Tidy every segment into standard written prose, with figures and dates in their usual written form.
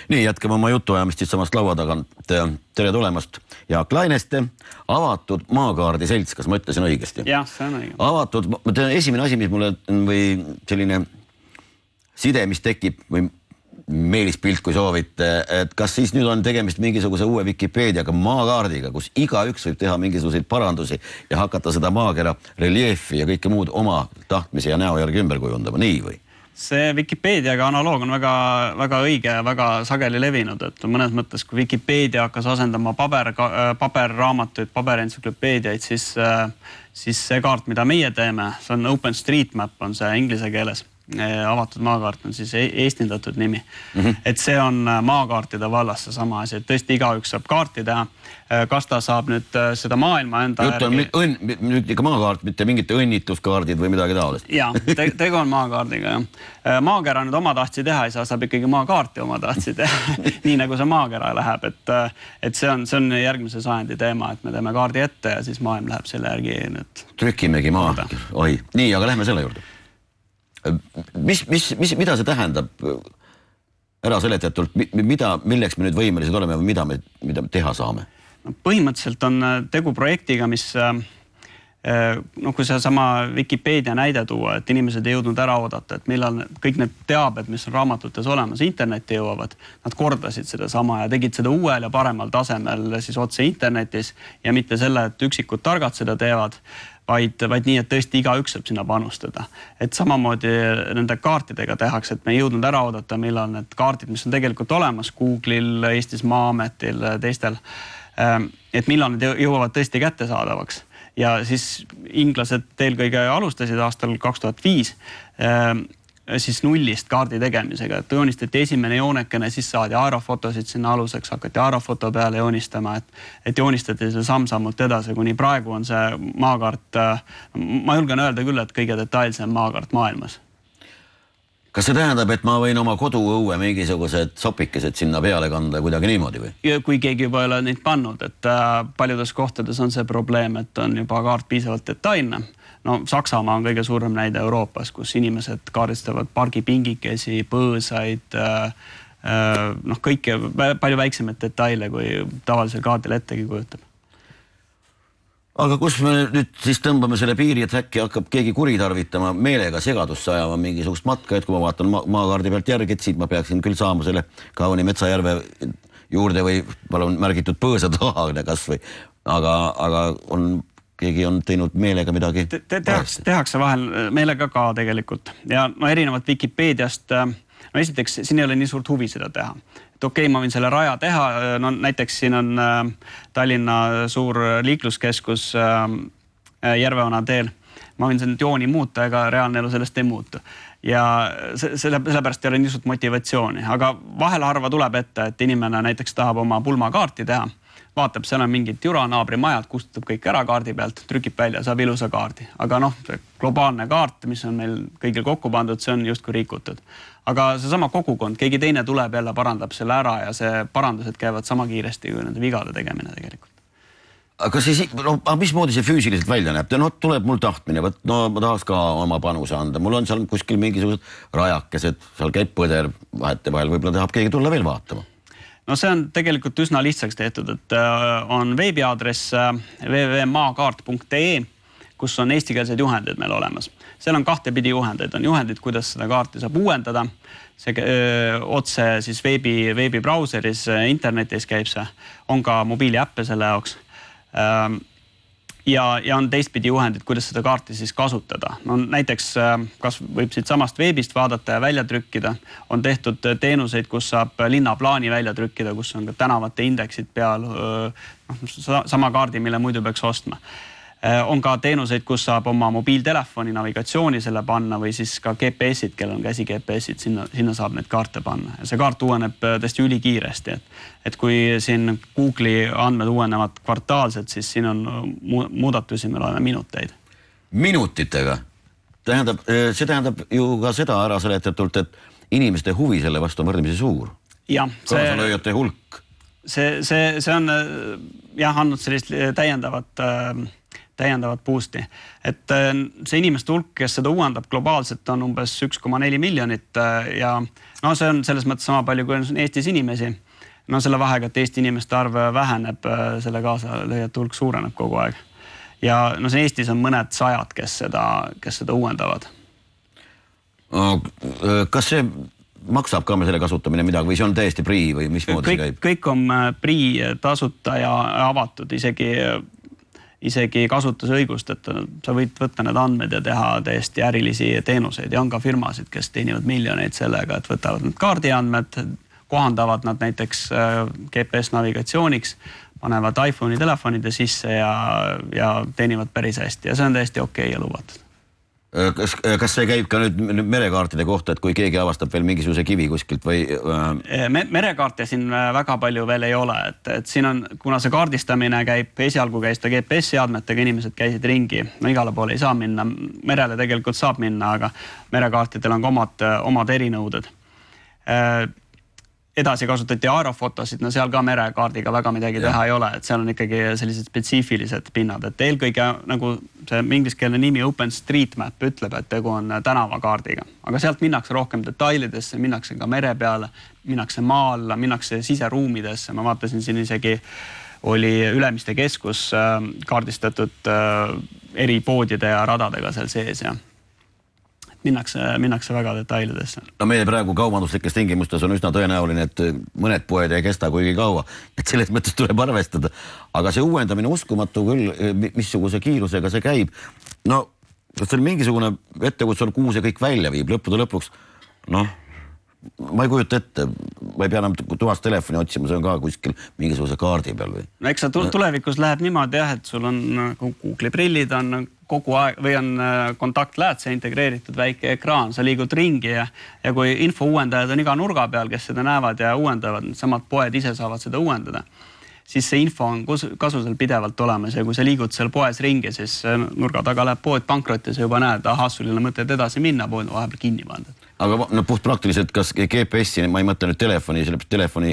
Nii, jätkame oma jutuajamist siit samast laua tagant. Tere tulemast Jaak Laineste, avatud maakaardi selts, kas ma ütlesin õigesti? Jah, see on õige. Avatud, esimene asi, mis mulle või selline side, mis tekib või meelispilt, kui soovite, et kas siis nüüd on tegemist mingisuguse uue Wikipeediaga, maakaardiga, kus igaüks võib teha mingisuguseid parandusi ja hakata seda maakera reliefi ja kõike muud oma tahtmise ja näo järgi ümber kujundama, nii või? See Wikipeediaga analoog on väga õige ja väga sageli levinud, et mõnes mõttes, kui Wikipeedia hakkas asendama paberraamatuid, paberentsüklopeediaid, siis see kaart, mida meie teeme, see on OpenStreetMap, on see inglise keeles. Avatud maakaart on siis eestindatud nimi. Et see on maakaartide vallas see sama asi, et tõesti igaüks saab kaarti teha. Kas ta saab nüüd seda maailma enda järgi... Nüüd ikka maakaart, mitte mingite õnnituskaardid või midagi taolist. Jaa, tegu on maakaardiga. Maakera nüüd oma tahtsi teha ei saa, saab ikkagi maakaarti oma tahtsi teha. Nii nagu see maakera läheb, et see on järgmise sajandi teema, et me teeme kaardi ette ja siis maailm läheb selle järgi nüüd. Trükimegi maa. Oi, nii, aga lähme selle juurde. Mida see tähendab ära seletatult, milleks me nüüd võimelised oleme või mida me teha saame? Põhimõtteliselt on tegu projektiga, mis, kui see sama Wikipeedia näide tuua, et inimesed ei jõudnud ära oodata, et millal kõik need teabed, mis on raamatutes olemas, internetti jõuavad, nad kordasid seda sama ja tegid seda uuel ja paremal tasemel siis otse internetis ja mitte selle, et üksikud targad seda teevad, vaid nii, et tõesti igaüks saab sinna panustada. Et samamoodi nende kaartidega tehakse, et me ei jõudnud ära oodata, millal need kaardid, mis on tegelikult olemas Google'il, Eestis Maa-ametil, teistel, et millal need jõuavad tõesti kättesaadavaks. Ja siis inglased eelkõige alustasid aastal 2005 siis nullist kaardi tegemisega, et joonistati esimene joonekene, siis saadi aerofotosid sinna aluseks, hakati aerofoto peale joonistama, et joonistati selle samm-sammult edasi, kuni praegu on see maakaart, ma julgen öelda küll, et kõige detailsem maakaart maailmas. Kas see tähendab, et ma võin oma koduõue mingisugused sopikesed sinna peale kanda kuidagi niimoodi või? Kui keegi juba ei ole neid pannud, et paljudes kohtades on see probleem, et on juba kaart piisavalt detailne. No, Saksamaa on kõige suurem näide Euroopas, kus inimesed kaardistavad pargipingikesi, põõsaid, kõike palju väiksemaid detaile, kui tavalisel kaardil ettegi kujutab. Aga kus me nüüd siis tõmbame selle piiri, et äkki hakkab keegi kuritarvitama meelega segadusse ajama mingisugust matka, et kui ma vaatan maakaardi pealt järgi, et siit ma peaksin küll saama selle Kauni Metsajärve juurde või palun märgitud põõsa taha kas või, aga keegi on teinud meelega midagi. Tehakse vahel meelega ka tegelikult. Ja erinevalt Wikipeediast, esiteks siin ei ole nii suurt huvi seda teha. Et okei, ma võin selle raja teha, näiteks siin on Tallinna suur liikluskeskus Järveona teel. Ma võin selle jooni muuta, ega reaalne elu sellest ei muutu. Ja sellepärast ei ole nii suurt motivatsiooni. Aga vahel harva tuleb ette, et inimene näiteks tahab oma pulmakaarti teha. Vaatab, seal on mingid jura naabri majad, kustutab kõik ära kaardi pealt, trükib välja, saab ilusa kaardi. Aga see globaalne kaart, mis on meil kõigil kokku pandud, see on justkui rikutud. Aga see sama kogukond, keegi teine tuleb jälle, parandab selle ära ja see parandused käivad sama kiiresti kui nende vigade tegemine tegelikult. Aga siis, mismoodi see füüsiliselt välja näeb? Tuleb mul tahtmine, ma tahaks ka oma panuse anda. Mul on seal kuskil mingisugused rajakesed, seal käib põder vahete vahel, võib-olla tahab keegi tulla veel vaatama. No see on tegelikult üsna lihtsaks tehtud, et on veebiaadress www.maakaart.ee, kus on eestikeelsed juhendid meil olemas. Seal on kahtepidi juhendid, on juhendid, kuidas seda kaarti saab uuendada. See otse siis veebibrauseris, internetis käib see, on ka mobiiliäppe selle jaoks. Ja on teistpidi juhendid, kuidas seda kaarti siis kasutada. No, näiteks, kas võib siit samast veebist vaadata ja välja trükkida, on tehtud teenuseid, kus saab linnaplaani välja trükkida, kus on ka tänavate indeksid peal, sama kaardi, mille muidu peaks ostma. On ka teenuseid, kus saab oma mobiiltelefoni navigatsiooni selle panna või siis ka GPS-id, kellel on käsi GPS-id, sinna saab neid kaarte panna. Ja see kaart uueneb tõesti ülikiiresti, et kui siin Google'i andmed uuenevad kvartaalselt, siis siin on muudatusi, me oleme minuteid. Minutitega? See tähendab ju ka seda ära seletatult, et inimeste huvi selle vastu on võrdlemisi suur. Kaasalööjate hulk. See on andnud sellist täiendavat täiendavat boost'i. Et see inimeste hulk, kes seda uuendab globaalselt, on umbes 1,4 miljonit ja no see on selles mõttes sama palju, kui on Eestis inimesi. No selle vahega, et Eesti inimeste arv väheneb, selle kaasalööjate hulk suureneb kogu aeg. Ja no see Eestis on mõned sajad, kes seda uuendavad. Kas see maksab ka selle kasutamine midagi või see on täiesti prii või mismoodi see käib? Kõik on prii tasuta ja avatud, isegi kasutusõigust, et sa võid võtta need andmed ja teha täiesti ärilisi teenuseid ja on ka firmasid, kes teenivad miljoneid sellega, et võtavad need kaardiandmed, kohandavad nad näiteks GPS navigatsiooniks, panevad iPhone'i telefonide sisse ja teenivad päris hästi ja see on täiesti okei ja lubatud. Kas see käib ka nüüd merekaartide kohta, et kui keegi avastab veel mingisuguse kivi kuskilt või? Merekaarte siin väga palju veel ei ole, et siin on, kuna see kaardistamine käib, esialgu käis ta GPS-seadmetega, inimesed käisid ringi, no igale poole ei saa minna, merele tegelikult saab minna, aga merekaartidel on ka omad erinõuded. Edasi kasutati aerofotosid, no seal ka merekaardiga väga midagi teha ei ole, et seal on ikkagi sellised spetsiifilised pinnad, et eelkõige nagu see ingliskeelne nimi OpenStreetMap ütleb, et tegu on tänavakaardiga, aga sealt minnakse rohkem detailidesse, minnakse ka mere peale, minnakse maa alla, minnakse siseruumidesse, ma vaatasin siin isegi oli Ülemiste keskus kaardistatud eri poodide ja radadega seal sees ja minnakse väga detailidesse. No meie praegu kaubanduslikes tingimustes on üsna tõenäoline, et mõned poed ei kesta kuigi kaua, et selles mõttes tuleb arvestada. Aga see uuendamine uskumatu küll, missuguse kiirusega see käib. No, kas see on mingisugune ettekujutus, kuhu see kõik välja viib lõppude lõpuks? Noh, ma ei kujuta ette, ma ei pea enam tuhast telefoni otsima, see on ka kuskil mingisuguse kaardi peal või? No eks see tulevikus läheb niimoodi jah, et sul on Google'i prillid on kogu aeg või on kontaktläätse integreeritud väike ekraan, sa liigud ringi ja kui info uuendajad on iga nurga peal, kes seda näevad ja uuendavad, samad poed ise saavad seda uuendada, siis see info on kasusel pidevalt olemas ja kui sa liigud seal poes ringi, siis nurga taga läheb pood pankrotti ja sa juba näed, sul ei ole mõtet edasi minna, pood vahepeal kinni pandud. Aga no puht praktiliselt, kas GPS-i, ma ei mõtle nüüd telefoni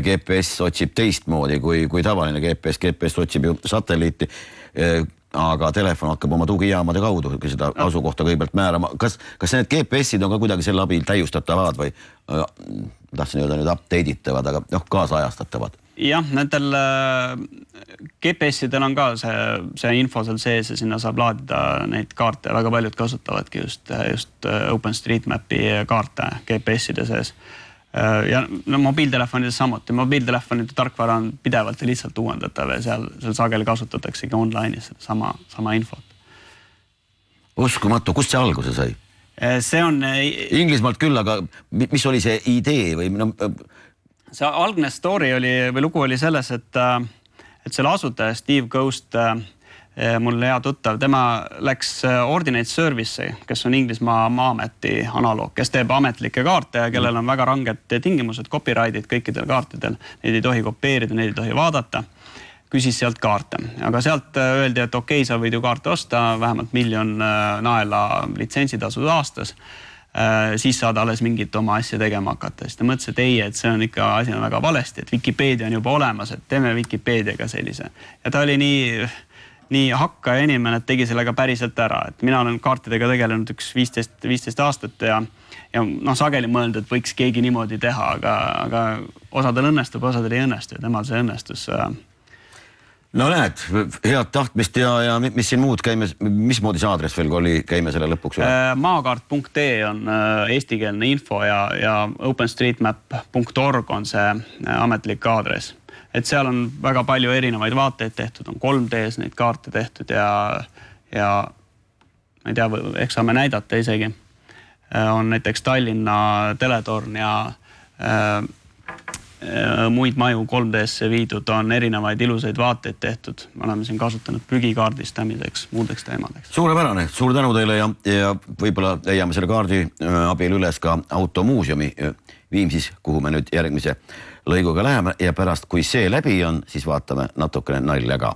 GPS otsib teistmoodi kui tavaline GPS. GPS otsib ju satelliiti, aga telefon hakkab oma tugijaamade kaudu seda asukohta kõigepealt määrama. Kas need GPS-id on ka kuidagi selle abil täiustatavad või tahtsin öelda nüüd update'itavad, aga kaasajastatavad? Jah, nendel GPS-idel on ka see info seal sees ja sinna saab laadida neid kaarte. Väga paljud kasutavadki just OpenStreetMapi kaarte GPS-ide sees. Ja mobiiltelefonides samuti. Mobiiltelefonide tarkvara on pidevalt ja lihtsalt uuendatav ja seal sageli kasutataksegi online'is sama infot. Uskumatu, kust see alguse sai? See on... Inglismaalt küll, aga mis oli see idee või... See algne story või lugu oli selles, et selle asutaja Steve Ghost, mul hea tuttav, tema läks Ordinate Service'i, kes on Inglismaa Maa-ameti analoog, kes teeb ametlikke kaarte ja kellel on väga ranged tingimused, copyright'id kõikidel kaartidel. Neid ei tohi kopeerida, neid ei tohi vaadata. Küsis sealt kaarte, aga sealt öeldi, et okei, sa võid ju kaarte osta, vähemalt 1 miljon naela litsentsitasud aastas. Siis saad alles mingit oma asja tegema hakata. Siis ta mõtles, et ei, et see on ikka asi on väga valesti, et Wikipedia on juba olemas, et teeme Wikipediaga sellise. Ja ta oli nii hakka ja inimene, et tegi sellega päriselt ära. Et mina olen kaartidega tegelenud üks 15 aastat ja sageli mõelnud, et võiks keegi niimoodi teha, aga osadel õnnestub, osadel ei õnnestu ja temal see õnnestus. No näed, head tahtmist ja mis siin muud käime, mismoodi see aadress veel oli, käime selle lõpuks? Maakaart.ee on eestikeelne info ja openstreetmap.org on see ametlik aadress. Et seal on väga palju erinevaid vaateid tehtud, on 3Ds neid kaarte tehtud ja ma ei tea, ehk saame näidata isegi. On näiteks Tallinna teletorn ja muid maju 3D'sse viidud, on erinevaid ilusaid vaateid tehtud. Me oleme siin kasutanud prügikaardistamiseks, muudeks teemadeks. Suurepärane, suur tänu teile ja võib-olla leiame selle kaardi abil üles ka automuuseumi Viimsis, kuhu me nüüd järgmise lõiguga läheme ja pärast, kui see läbi on, siis vaatame natukene nalja ka.